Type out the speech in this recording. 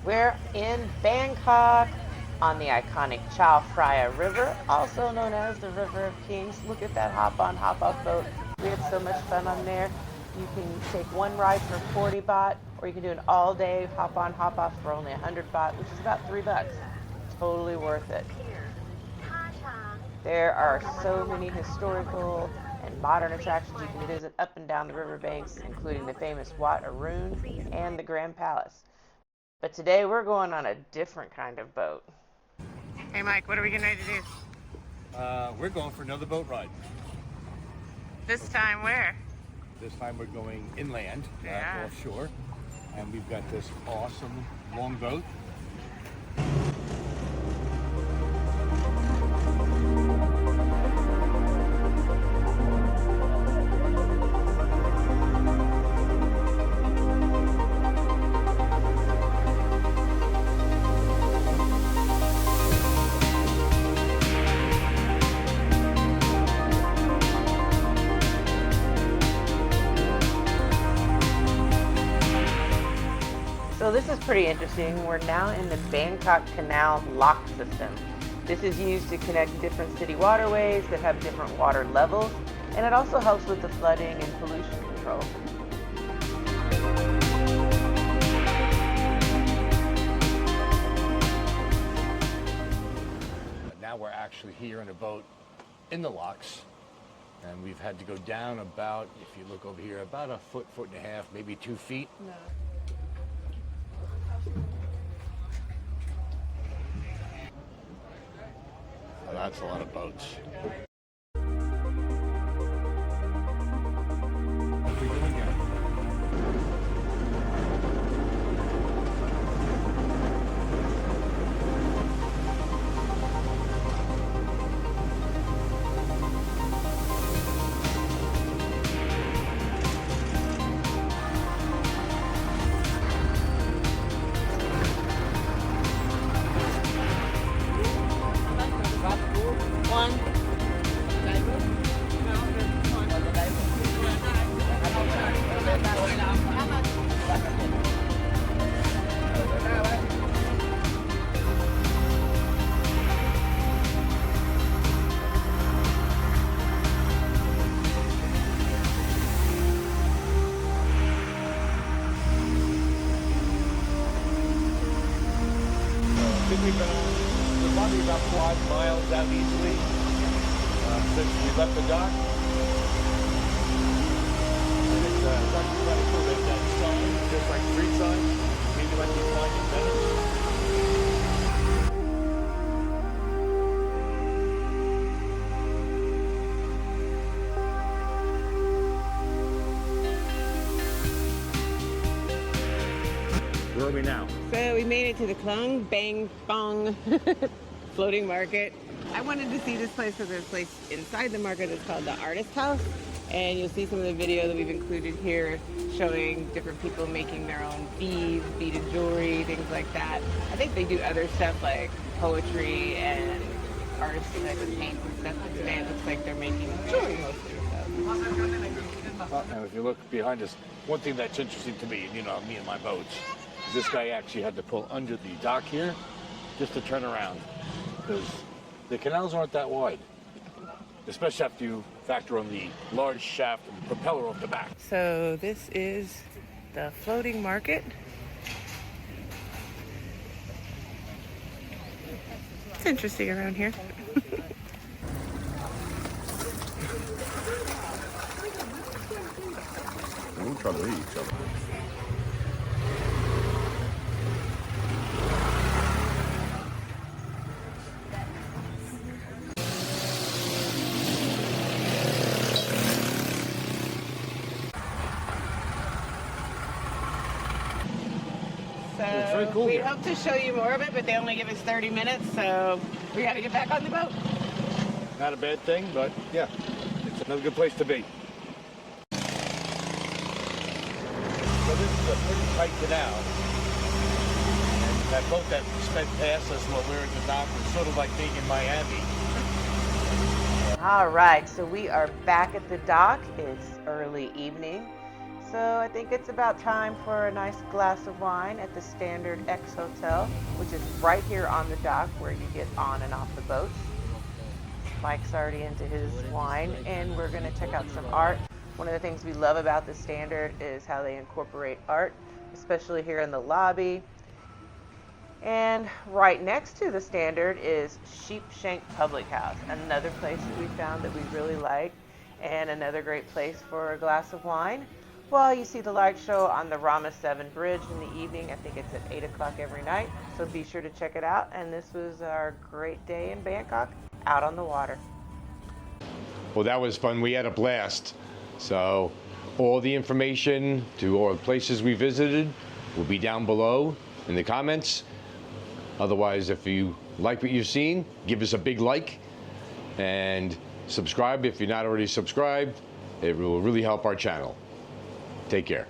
We're in Bangkok on the iconic Chao Phraya River, also known as the River of Kings. Look at that hop-on, hop-off boat. We had so much fun on there. You can take one ride for 40 baht, or you can do an all-day hop-on, hop-off for only 100 baht, which is about $3. Totally worth it. There are so many historical and modern attractions you can visit up and down the riverbanks, including the famous Wat Arun and the Grand Palace. But today we're going on a different kind of boat. Hey Mike, what are we getting ready to do? We're going for another boat ride. This time where? This time we're going inland, Yeah. offshore, and we've got this awesome long boat. So this is pretty interesting. We're now in the Bangkok Canal lock system. This is used to connect different city waterways that have different water levels, and it also helps with the flooding and pollution control. Now we're actually here in a boat in the locks, and we've had to go down about, if you look over here, about a foot, foot and a half, maybe 2 feet. No. Oh, that's a lot of boats. We're probably about 5 miles out easily since we left the dock. And it's actually kind of cool. They've got signs, just like street signs. Maybe like you find in Venice. Where are we now? So we made it to the Khlong Bang Luang floating market. I wanted to see this place because there's a place inside the market that's called the Artist House, and you'll see some of the video that we've included here showing different people making their own beads, beaded jewelry, things like that. I think they do other stuff like poetry and artsy type of paints and stuff, but today it looks like they're making jewelry mostly. And if you look behind us, one thing that's interesting to me, you know, me and my boats, is this guy actually had to pull under the dock here just to turn around, because the canals aren't that wide, especially after you factor on the large shaft and propeller off the back. So this is the floating market. It's interesting around here. We'll try to read each other. So cool we here. hope to show you more of it, but they only give us 30 minutes, so we got to get back on the boat. Not a bad thing, but yeah, it's another good place to be. So this is a pretty tight canal. And that boat that sped past us while we were in the dock was sort of like being in Miami. All right, so we are back at the dock. It's early evening. So I think it's about time for a nice glass of wine at the Standard X Hotel, which is right here on the dock where you get on and off the boats. Mike's already into his wine, and we're going to check out some art. One of the things we love about the Standard is how they incorporate art, especially here in the lobby. And right next to the Standard is Sheepshank Public House, another place that we found that we really like, and another great place for a glass of wine. Well, you see the light show on the Rama 7 Bridge in the evening. I think it's at 8 o'clock every night, so be sure to check it out. And this was our great day in Bangkok, out on the water. Well, that was fun. We had a blast. So all the information to all the places we visited will be down below in the comments. Otherwise, if you like what you've seen, give us a big like and subscribe if you're not already subscribed. It will really help our channel. Take care.